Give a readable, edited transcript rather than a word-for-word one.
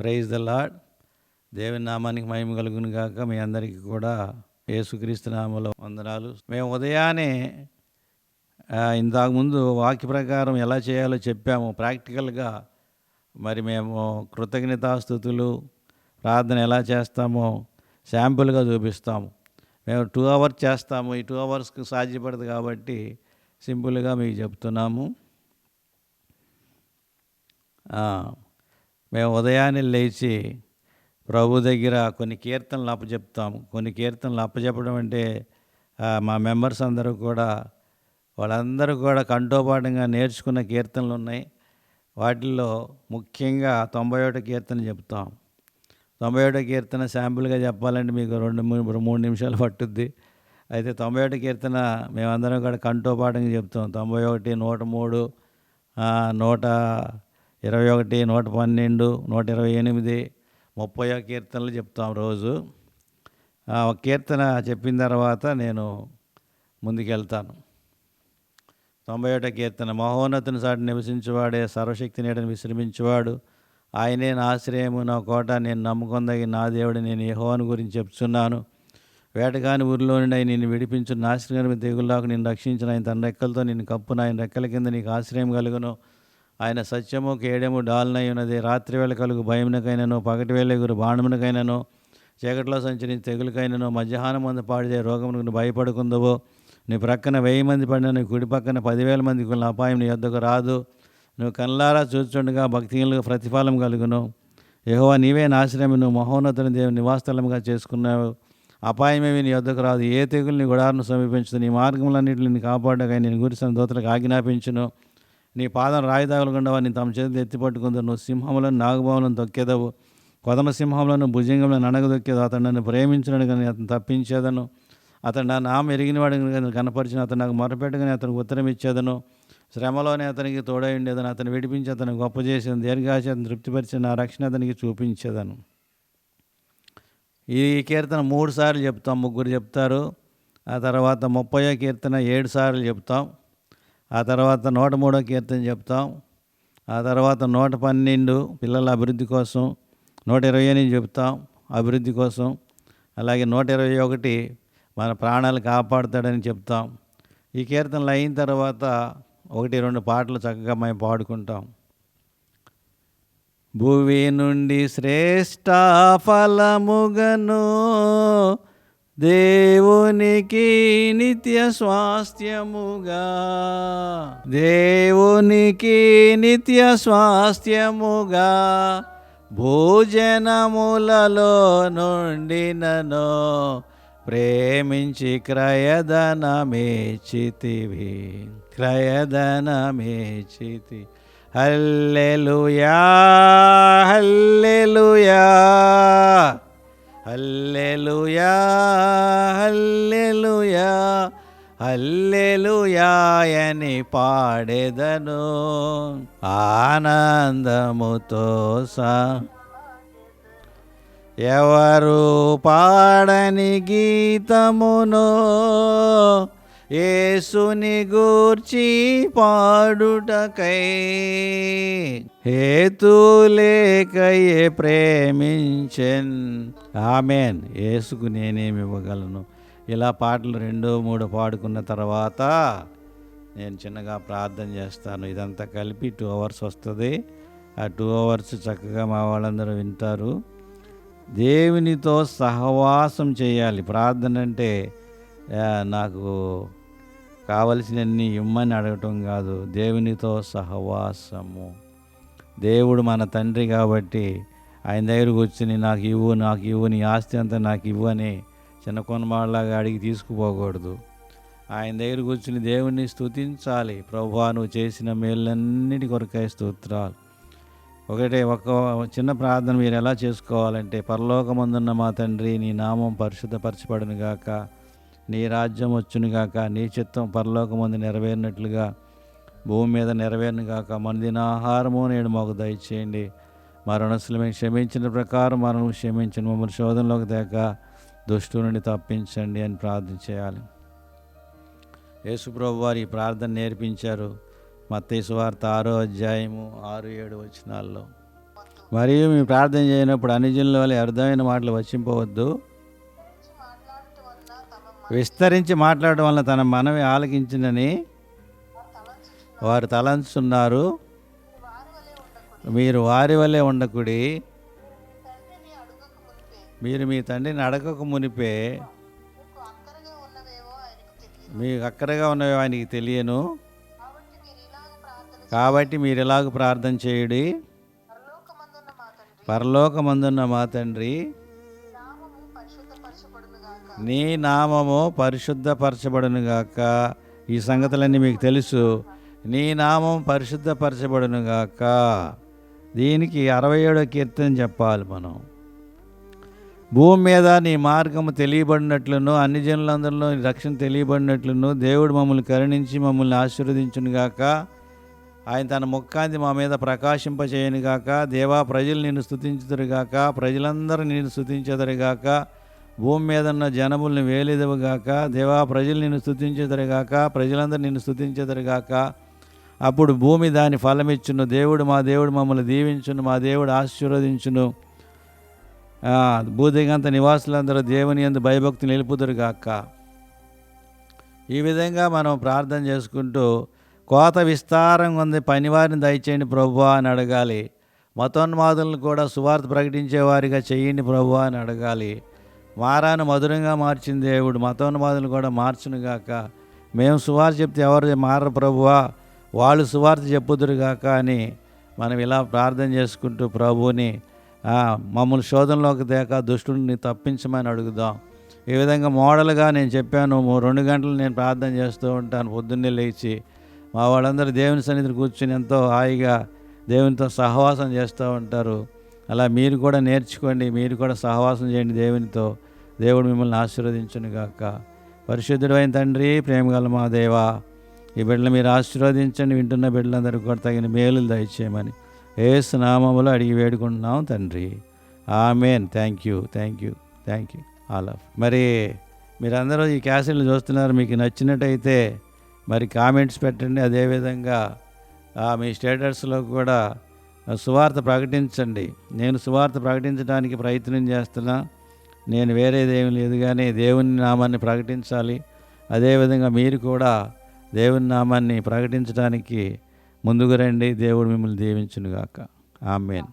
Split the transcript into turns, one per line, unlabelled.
Praise the lord. దేవుని నామానికి మహిమ కలుగును గాక. మీ అందరికీ కూడా యేసుక్రీస్తు నామములో వందనాలు. మేము ఉదయాన్నే ఇంతకుముందు వాక్య ప్రకారం ఎలా చేయాలో చెప్పాము ప్రాక్టికల్గా. మరి మేము కృతజ్ఞతాస్తుతులు ప్రార్థన ఎలా చేస్తామో శాంపుల్గా చూపిస్తాము. మేము 2 hours చేస్తాము. ఈ 2 hours సాధ్యపడదు కాబట్టి సింపుల్గా మీకు చెప్తున్నాము. మేము ఉదయాన్నే లేచి ప్రభు దగ్గర కొన్ని కీర్తనలు అప్పచెప్తాము. కొన్ని కీర్తనలు అప్పచెప్పడం అంటే మా మెంబర్స్ అందరూ కూడా వాళ్ళందరూ కూడా కంఠోపాఠంగా నేర్చుకున్న కీర్తనలు ఉన్నాయి. వాటిల్లో ముఖ్యంగా 91 కీర్తన చెప్తాం. 91 కీర్తన శాంపుల్గా చెప్పాలంటే మీకు 2-3 నిమిషాలు పట్టుద్ది. అయితే 91 కీర్తన మేమందరం కూడా కంఠోపాఠంగా చెప్తాం. 91, 103, 121, 112, 128, 30 కీర్తనలు చెప్తాం రోజు. ఒక కీర్తన చెప్పిన తర్వాత నేను ముందుకెళ్తాను. 91 కీర్తన. మహోన్నతుని సాటి నివసించువాడే, సర్వశక్తి నీడని విశ్రమించువాడు, ఆయనే నా ఆశ్రయము, నా కోట, నేను నమ్ముకొందగిన నా దేవుడు, నేను యెహోవాను గురించి చెప్తున్నాను. వేటగాని ఊరిలో నుండి ఆయన నిన్ను విడిపించు, నాశనకరమైన తెగుళ్ళకు నిన్ను రక్షించిన, ఆయన తన రెక్కలతో నిన్ను కప్పున, ఆయన రెక్కల కింద నీకు ఆశ్రయం కలుగును. ఆయన సత్యము కేడము డాల్నై ఉన్నది. రాత్రి వేళ కలుగు భయమునకైనను, పగటి వేళ ఎగురు బాణమునకైనను, చీకట్లో సంచరించి తెగులకైనను, మధ్యాహ్నం మంది పాడితే రోగమునకు భయపడుకుందవో. నీ ప్రక్కన 1000 మంది పడినా, నీ కుడి పక్కన 10,000 మంది కొన్న అపాయం నీ యొద్దకు రాదు. నువ్వు కళ్ళారా చూచుండగా భక్తిహీనులకు ప్రతిఫలం కలుగును. యెహోవా నీవే నాశనము, నువ్వు మహోన్నతుని దేవుని నివాసస్థలముగా చేసుకున్నావు. అపాయమేమి నీ యొద్దకు రాదు. ఏ తెగులు నీ గుడాలను సమీపించదు. నీ మార్గములన్నింటిని నీ కాపాడగా నేను గురిసిన దూతలకు ఆజ్ఞాపించును. నీ పాదం రాయి తగలకుండా వారిని తమ చేతులు ఎత్తిపట్టుకుందరు. నువ్వు సింహములను నాగుబాములను తొక్కేదవు, కొదమ సింహములను భుజంగములను అణగదొక్కేదు. అతను నన్ను ప్రేమించినడు కానీ అతను తప్పించేదను. అతను నా నామం ఎరిగినవాడు కానీ కనపరిచిన, అతను నాకు మొరపెట్టగానే అతనికి ఉత్తరం ఇచ్చేదను. శ్రమలోనే అతనికి తోడై ఉండేదను. అతను విడిపించి అతను గొప్ప చేసేదను. దీర్ఘాశ అతను తృప్తిపరిచి నా రక్షణ అతనికి చూపించేదను. ఈ కీర్తన 3 సార్లు చెప్తాం, 3 చెప్తారు. ఆ తర్వాత 30 కీర్తన 7 సార్లు చెప్తాం. ఆ తర్వాత 103 కీర్తన చెప్తాం. ఆ తర్వాత 112 పిల్లల అభివృద్ధి కోసం, 128 చెప్తాం అభివృద్ధి కోసం. అలాగే 121 మన ప్రాణాలు కాపాడుతాడని చెప్తాం. ఈ కీర్తనలు అయిన తర్వాత 1-2 పాటలు చక్కగా మేము పాడుకుంటాం. భువి నుండి శ్రేష్ఠ ఫలముగను దేవునికి నిత్య స్వాస్థ్యముగా, దేవునికి నిత్య స్వాస్థ్యముగా భోజనములలో నుండినను ప్రేమించి క్రయధనమేచితివి, క్రయధనమేచితి. హల్లెలూయా, హల్లెలూయా, హల్లెలూయా, హల్లెలూయా, హల్లెలూయా అని పాడెదను ఆనందముతో. ఎవరు పాడని గీతమును యేసుని గూర్చి పాడుటకై, హేతులేకయే ప్రేమించెన్. ఆమెన్. యేసుకు నేనేమి ఇవ్వగలను. ఇలా పాటలు 2-3 పాడుకున్న తర్వాత నేను చిన్నగా ప్రార్థన చేస్తాను. ఇదంతా కలిపి 2 hours వస్తుంది. ఆ 2 hours చక్కగా మా వాళ్ళందరూ వింటారు. దేవునితో సహవాసం చేయాలి. ప్రార్థన అంటే నాకు కావలసినన్ని ఇమ్మని అడగటం కాదు, దేవునితో సహవాసము. దేవుడు మన తండ్రి కాబట్టి ఆయన దగ్గరకు వచ్చి నాకు ఇవ్వు, నాకు ఇవ్వు, నీ ఆస్తి అంతా నాకు ఇవ్వు అని చిన్న కొనమాళ్ళలాగా అడిగి తీసుకుపోకూడదు. ఆయన దగ్గరకు వచ్చిన దేవుణ్ణి స్తుతించాలి. ప్రభువా నువ్వు చేసిన మేళ్ళన్నిటి కొరకై స్తోత్రాలు. ఒక చిన్న ప్రార్థన మీరు ఎలా చేసుకోవాలంటే, పరలోకమందున్న మా తండ్రి, నీ నామం పరిశుద్ధపరచబడును గాక, నీ రాజ్యం వచ్చును గాక, నీ చిత్తం పరలోకమందు నెరవేరినట్లుగా భూమి మీద నెరవేరును గాక. మన దినాహారము నేడు మాకు దయచేయండి. మా రుణస్తులు మేము క్షమించిన ప్రకారం మనం క్షమించండి. మమ్మల్ని శోధనలోకి తేక దుష్టు నుండి తప్పించండి అని ప్రార్థన చేయాలి. యేసుప్రభు వారు ఈ ప్రార్థన నేర్పించారు. మత్తయి సువార్త 6వ అధ్యాయము 6-7 వచనాల్లో. మరియు మీ ప్రార్థన చేయనప్పుడు అన్యజనుల వలె అర్థమైన మాటలు వచ్చింపవద్దు. విస్తరించి మాట్లాడటం వలన తన మనవి ఆలకించినని వారు తలంచున్నారు. మీరు వారి వలె ఉండకుడి. మీరు మీ తండ్రిని అడగక మునిపే మీకు అక్కరగా ఉన్నవి ఆయనకి తెలియను. కాబట్టి మీరు ఇలాగ ప్రార్థన చేయుడి. పరలోకమందున్న మా తండ్రి, నీ నామము పరిశుద్ధపరచబడునుగాక. ఈ సంగతులన్నీ మీకు తెలుసు. నీ నామం పరిశుద్ధపరచబడునుగాక. దీనికి 67వ కీర్తన చెప్పాలి మనం. భూమి మీద నీ మార్గము తెలియబడినట్లును అన్ని జనులందరిలో నీ రక్షణ తెలియబడినట్లును దేవుడు మమ్మల్ని కరుణించి మమ్మల్ని ఆశీర్వదించునుగాక. ఆయన తన ముఖకాంతి మా మీద ప్రకాశింపచేయనుగాక. దేవా, ప్రజలు నిన్ను స్తుతించుదురుగాక. ప్రజలందరూ నిన్ను స్తుతించెదరుగాక. భూమి మీద ఉన్న జనములను వేలెదవుగాక. దేవా, ప్రజలు నిన్ను స్తుతించెదరుగాక. ప్రజలందరూ నిన్ను స్తుతించెదరుగాక. అప్పుడు భూమి దాని ఫలమిచ్చును. దేవుడు మా దేవుడు మమ్మల్ని దీవించును. మా దేవుడు ఆశీర్వదించును. భూదిగంత నివాసులందరూ దేవుని యందు భయభక్తి నిలుపుదురుగాక. ఈ విధంగా మనం ప్రార్థన చేసుకుంటూ కోత విస్తారంగా ఉంది, పనివారిని దయచేయండి ప్రభువా అని అడగాలి. మతోన్మాదులను కూడా సువార్త ప్రకటించేవారిగా చేయండి ప్రభువా అని అడగాలి. మారాను మధురంగా మార్చిన దేవుడు మతోన్మాదులను కూడా మార్చునుగాక. మేము సువార్త చెప్తే ఎవరు మారరు ప్రభువా, వాళ్ళు సువార్త చెప్పుదురుగాక అని మనం ఇలా ప్రార్థన చేసుకుంటూ ప్రభువుని మమ్మల్ని శోధనలోకి తేక దుష్టుడిని తప్పించమని అడుగుదాం. ఈ విధంగా మోడల్గా నేను చెప్పాను. 2 గంటలు నేను ప్రార్థన చేస్తూ ఉంటాను పొద్దున్నే లేచి. మా వాళ్ళందరూ దేవుని సన్నిధిని కూర్చుని ఎంతో హాయిగా దేవునితో సహవాసం చేస్తూ ఉంటారు. అలా మీరు కూడా నేర్చుకోండి, మీరు కూడా సహవాసం చేయండి దేవునితో. దేవుడు మిమ్మల్ని ఆశీర్వదించునుగాక. పరిశుద్ధుడైన తండ్రి, ప్రేమగల మా దేవా, ఈ బిడ్డలు మీరు ఆశీర్వదించండి. వింటున్న బిడ్డలందరికీ కూడా తగిన మేలులు దయచేయమని యేసు నామములో అడిగి వేడుకుంటున్నాం తండ్రి. Amen. Thank you all of. మరి మీరందరూ ఈ క్యాసెట్లు చూస్తున్నారు. మీకు నచ్చినట్టయితే మరి కామెంట్స్ పెట్టండి. అదేవిధంగా మీ స్టేటస్లో కూడా సువార్త ప్రకటించండి. నేను సువార్త ప్రకటించడానికి ప్రయత్నం చేస్తున్నా. నేను వేరేదేమీ లేదు, కానీ దేవుని నామాన్ని ప్రకటించాలి. అదేవిధంగా మీరు కూడా దేవుని నామాన్ని ప్రకటించడానికి ముందుకు రండి. దేవుడు మిమ్మల్ని దీవించునుగాక. ఆమేన్.